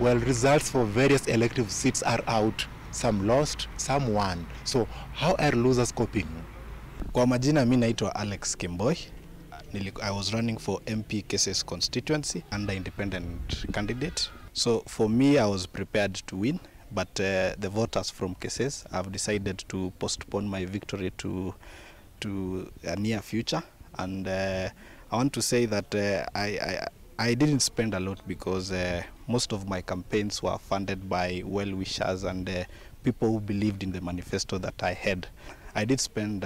Well, results for various elective seats are out. Some lost, some won. So how are losers coping? Kwa majina mimi naitwa Alex Kimboi. I was running for MP Kesses constituency under independent candidate. So for me, I was prepared to win, but the voters from Kesses have decided to postpone my victory to a near future. And I want to say that I didn't spend a lot because most of my campaigns were funded by well-wishers and people who believed in the manifesto that I had. I did spend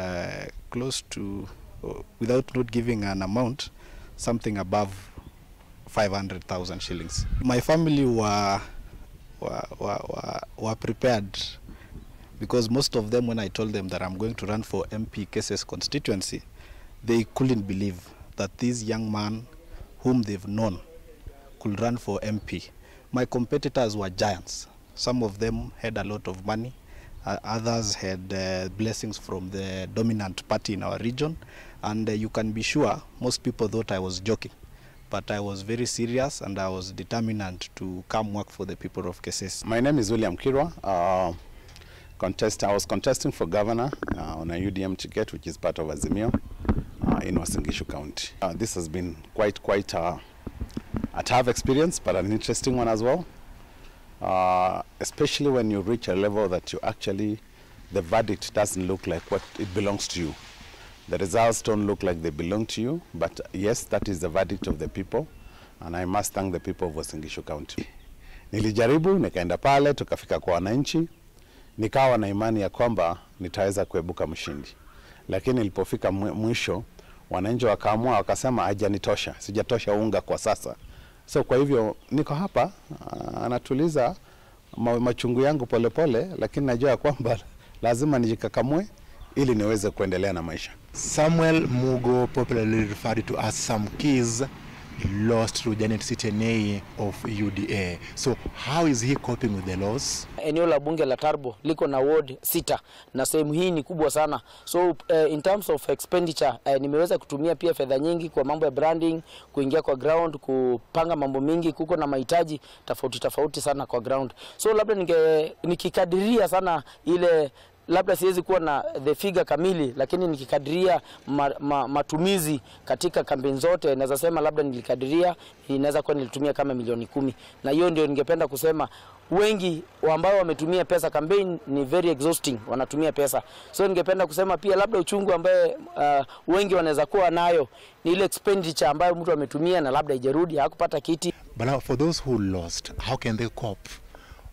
close to, without not giving an amount, something above 500,000 shillings. My family were prepared because most of them, when I told them that I'm going to run for MP Kesses constituency, they couldn't believe that this young man whom they've known could run for MP. My competitors were giants. Some of them had a lot of money. Others had blessings from the dominant party in our region. And you can be sure most people thought I was joking. But I was very serious and I was determined to come work for the people of Kesses. My name is William Kirwa. I was contesting for governor on a UDM ticket, which is part of Azimio in Uasin Gishu County. This has been quite a tough experience, but an interesting one as well. Especially when you reach a level that you actually, the verdict doesn't look like what it belongs to you. The results don't look like they belong to you, but yes, that is the verdict of the people, and I must thank the people of Uasin Gishu County. Nilijaribu, nikaenda pale, tukafika kwa wananchi, nikawa na imani ya kwamba nitaweza kuebuka mshindi. Lakini ilipofika mwisho, wananchi wakaamua wakasema hajanitosha, sijatosha unga kwa sasa. So kwa hivyo niko hapa, anatuliza machungu yangu polepole, lakini najua kwamba lazima nijikakamue ili niweze kuendelea na maisha. Samuel Mugo, popularly referred to as Sam Keys, lost to Janet Sitenei of UDA. So how is he coping with the loss? Eneo la bunge la Tarbo liko na ward 6 na sehemu hii ni kubwa sana. So in terms of expenditure, nimeweza kutumia pia fedha nyingi kwa mambo ya branding, kuingia kwa ground, kupanga mambo mingi, kuko na mahitaji tofauti sana kwa ground. So labda nikikadiria sana ile, labda siwezi kuwa na the figure kamili, lakini nikikadiria matumizi katika kampeni zote, naweza sema labda nilikadiria inaweza kuwa nilitumia kama milioni 10. Na hiyo ndio ningependa kusema wengi ambao wametumia pesa campaign ni very exhausting, wanatumia pesa. So ningependa kusema pia labda uchungu ambaye wengi wanaweza kuwa nayo ni ile expenditure ambayo mtu ametumia na labda ijarudi, hakupata kiti. But now for those who lost, how can they cope?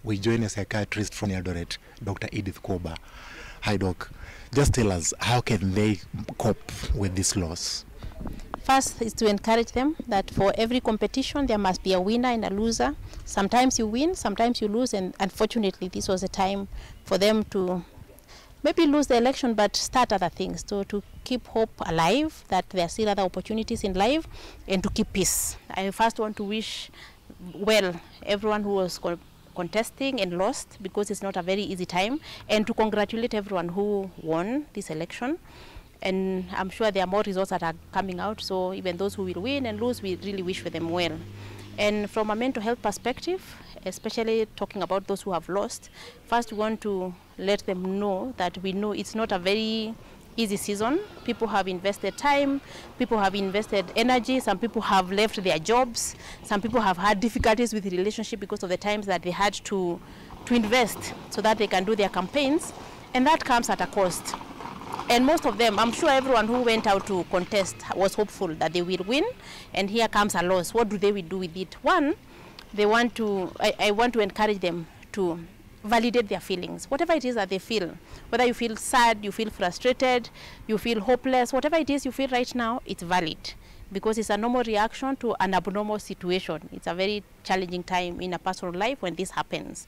We join a psychiatrist from Eldoret, Dr. Edith Koba. Hi, Doc. Just tell us, how can they cope with this loss? First is to encourage them that for every competition there must be a winner and a loser. Sometimes you win, sometimes you lose, and unfortunately this was a time for them to maybe lose the election but start other things. So to keep hope alive, that there are still other opportunities in life, and to keep peace. I first want to wish well everyone who was contesting and lost, because it's not a very easy time, and to congratulate everyone who won this election. And I'm sure there are more results that are coming out, so even those who will win and lose, we really wish for them well. And from a mental health perspective, especially talking about those who have lost, first we want to let them know that we know it's not a very easy season. People have invested time, people have invested energy, some people have left their jobs, some people have had difficulties with the relationship because of the times that they had to invest so that they can do their campaigns, and that comes at a cost. And most of them, I'm sure everyone who went out to contest was hopeful that they will win, and here comes a loss. What do they do with it? One, they want to, I want to encourage them to validate their feelings, whatever it is that they feel. Whether you feel sad, you feel frustrated, you feel hopeless, whatever it is you feel right now, it's valid, because it's a normal reaction to an abnormal situation. It's a very challenging time in a personal life when this happens.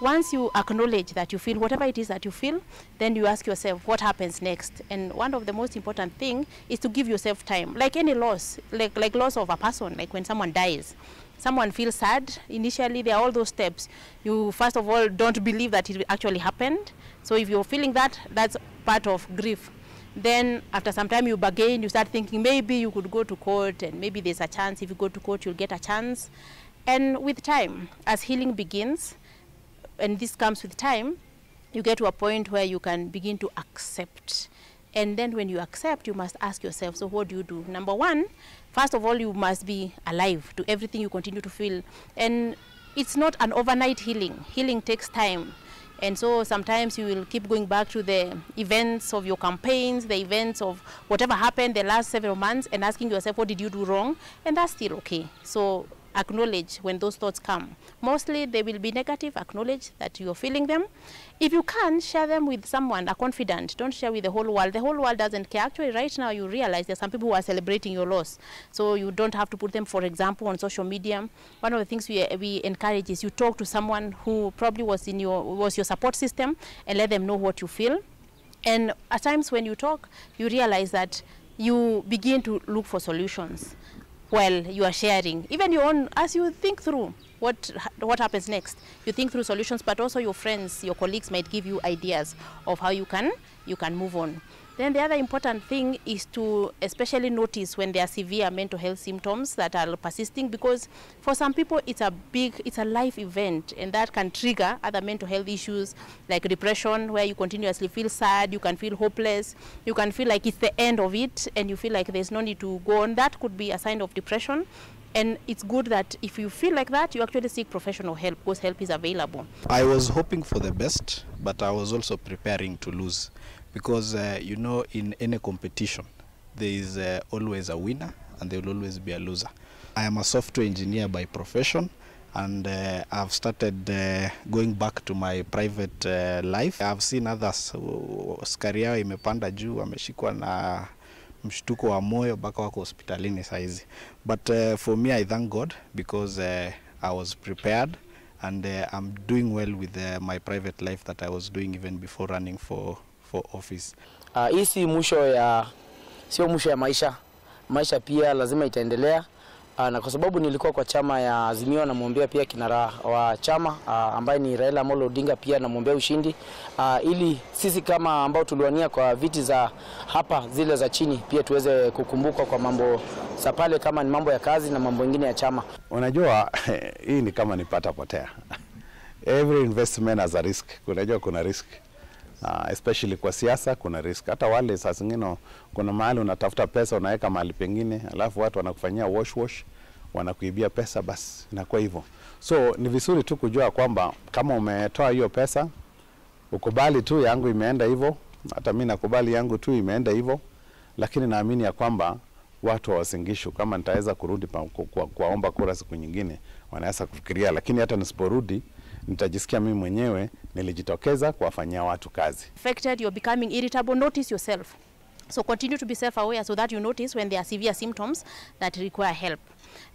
Once you acknowledge that you feel whatever it is that you feel, then you ask yourself what happens next. And one of the most important things is to give yourself time. Like any loss, like loss of a person, like when someone dies. Someone feels sad. Initially, there are all those steps. You, first of all, don't believe that it actually happened. So if you're feeling that, that's part of grief. Then after some time you bargain, you start thinking maybe you could go to court, and maybe there's a chance if you go to court you'll get a chance. And with time, as healing begins, and this comes with time, you get to a point where you can begin to accept. And then when you accept, you must ask yourself, so what do you do? Number one, first of all, you must be alive to everything you continue to feel. And it's not an overnight healing. Healing takes time. And so sometimes you will keep going back to the events of your campaigns, the events of whatever happened the last several months, and asking yourself, what did you do wrong? And that's still okay. So acknowledge when those thoughts come. Mostly they will be negative. Acknowledge that you're feeling them. If you can, share them with someone, a confidant. Don't share with the whole world. The whole world doesn't care. Actually, right now you realize there's some people who are celebrating your loss. So you don't have to put them, for example, on social media. One of the things we encourage is you talk to someone who probably was your support system, and let them know what you feel. And at times when you talk, you realize that you begin to look for solutions while you are sharing. Even your own, as you think through what happens next, you think through solutions, but also your friends, your colleagues might give you ideas of how you can move on. Then the other important thing is to especially notice when there are severe mental health symptoms that are persisting, because for some people it's a life event, and that can trigger other mental health issues like depression, where you continuously feel sad, you can feel hopeless, you can feel like it's the end of it, and you feel like there's no need to go on. That could be a sign of depression. And it's good that if you feel like that, you actually seek professional help, because help is available. I was hoping for the best, but I was also preparing to lose. Because, you know, in any competition, there is always a winner and there will always be a loser. I am a software engineer by profession, and I've started going back to my private life. I've seen others, skari yao imepanda juu, wameshikwa na mshtuko wa moyo mpaka wako hospitalini saizi. But for me, I thank God, because I was prepared, and I'm doing well with my private life that I was doing even before running for office. Hii sio mwisho ya maisha. Maisha pia lazima itaendelea. Na kwa sababu nilikuwa kwa chama ya Azimio, namwombea pia kinara wa chama ambaye ni Raila Amolo Odinga, pia namwombea ushindi, ili sisi kama ambao tuliwania kwa viti za hapa zile za chini pia tuweze kukumbukwa kwa mambo za pale, kama ni mambo ya kazi na mambo mengine ya chama. Unajua hii ni kama nipata potea. Every investment has a risk. Unajua kuna risk. Especially kwa siasa kuna risk. Hata wale saa zingine kuna mahali unatafuta pesa unaweka mahali pengine, alafu watu wanakufanyia wash wanakuibia pesa, basi inakuwa hivyo. So ni vizuri tu kujua kwamba kama umetoa hiyo pesa, ukubali tu yangu imeenda hivyo, hata mimi nakubali yangu tu imeenda hivyo, lakini naamini ya kwamba watu hawasingishu. Kama nitaweza kurudi kuomba kura siku nyingine, wanaweza kufikiria, lakini hata nisiporudi nitajisikia mimi mwenyewe nilijitokeza kuwafanyia watu kazi. Affected, you're becoming irritable, notice yourself. So continue to be self-aware so that you notice when there are severe symptoms that require help.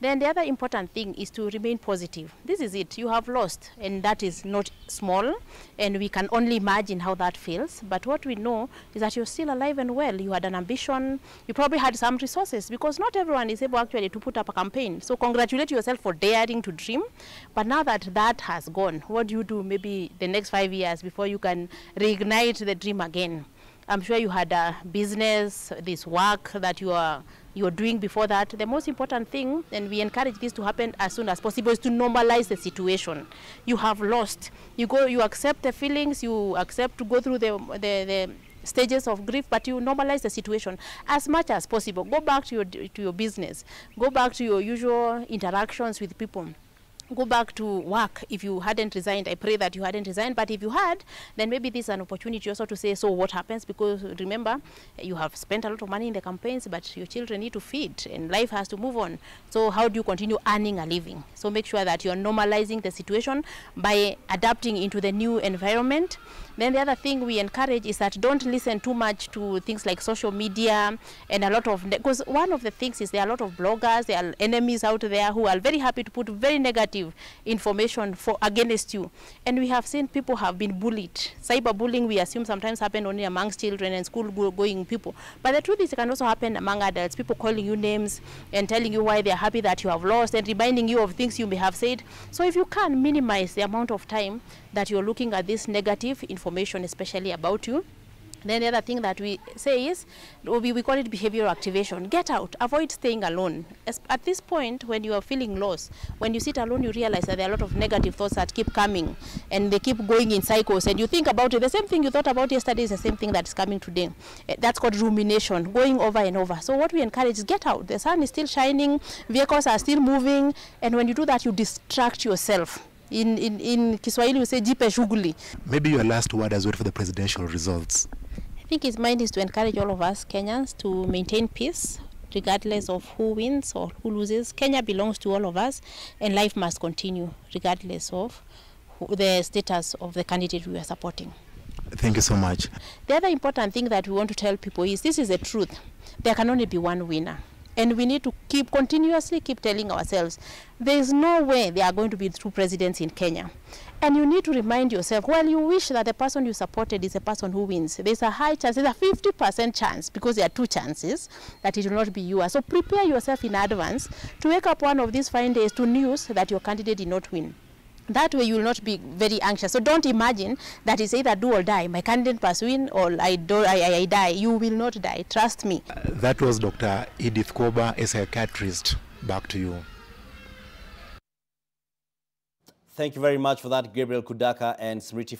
Then the other important thing is to remain positive. This is it. You have lost, and that is not small, and we can only imagine how that feels. But what we know is that you're still alive and well. You had an ambition. You probably had some resources, because not everyone is able actually to put up a campaign. So congratulate yourself for daring to dream. But now that that has gone, what do you do maybe the next 5 years before you can reignite the dream again? I'm sure you had a business, this work that you are doing before that. The most important thing, and we encourage this to happen as soon as possible, is to normalize the situation. You have lost. You accept the feelings, you accept to go through the stages of grief, but you normalize the situation as much as possible. Go back to your business. Go back to your usual interactions with people. Go back to work. If you hadn't resigned, I pray that you hadn't resigned, but if you had, then maybe this is an opportunity also to say, so what happens? Because remember, you have spent a lot of money in the campaigns, but your children need to feed and life has to move on. So how do you continue earning a living? So make sure that you're normalizing the situation by adapting into the new environment. Then the other thing we encourage is that don't listen too much to things like social media and a lot of, because one of the things is there are a lot of bloggers, there are enemies out there who are very happy to put very negative information against you. And we have seen people have been bullied. Cyberbullying, we assume, sometimes happen only amongst children and school-going people. But the truth is it can also happen among adults, people calling you names and telling you why they're happy that you have lost and reminding you of things you may have said. So if you can minimize the amount of time that you're looking at this negative information, especially about you, Then the other thing that we say is, we call it behavioral activation. Get out, avoid staying alone. At this point, when you are feeling lost, when you sit alone, you realize that there are a lot of negative thoughts that keep coming, and they keep going in cycles, and you think about it. The same thing you thought about yesterday is the same thing that's coming today. That's called rumination, going over and over. So what we encourage is get out. The sun is still shining, vehicles are still moving, and when you do that, you distract yourself. In Kiswahili, we say jipe shughuli. Maybe your last word as well for the presidential results. I think his mind is to encourage all of us Kenyans to maintain peace, regardless of who wins or who loses. Kenya belongs to all of us, and life must continue, regardless of the status of the candidate we are supporting. Thank you so much. The other important thing that we want to tell people is this is the truth. There can only be one winner. And we need to continuously keep telling ourselves, there is no way there are going to be two presidents in Kenya. And you need to remind yourself, while you wish that the person you supported is the person who wins, there's a high chance, there's a 50% chance, because there are two chances, that it will not be you. So prepare yourself in advance to wake up one of these fine days to news that your candidate did not win. That way you will not be very anxious. So don't imagine that it's either do or die. My candidate must win or I die. You will not die. Trust me. That was Dr. Edith Kwoba, a psychiatrist. Back to you. Thank you very much for that, Gabriel Kudaka and Smriti.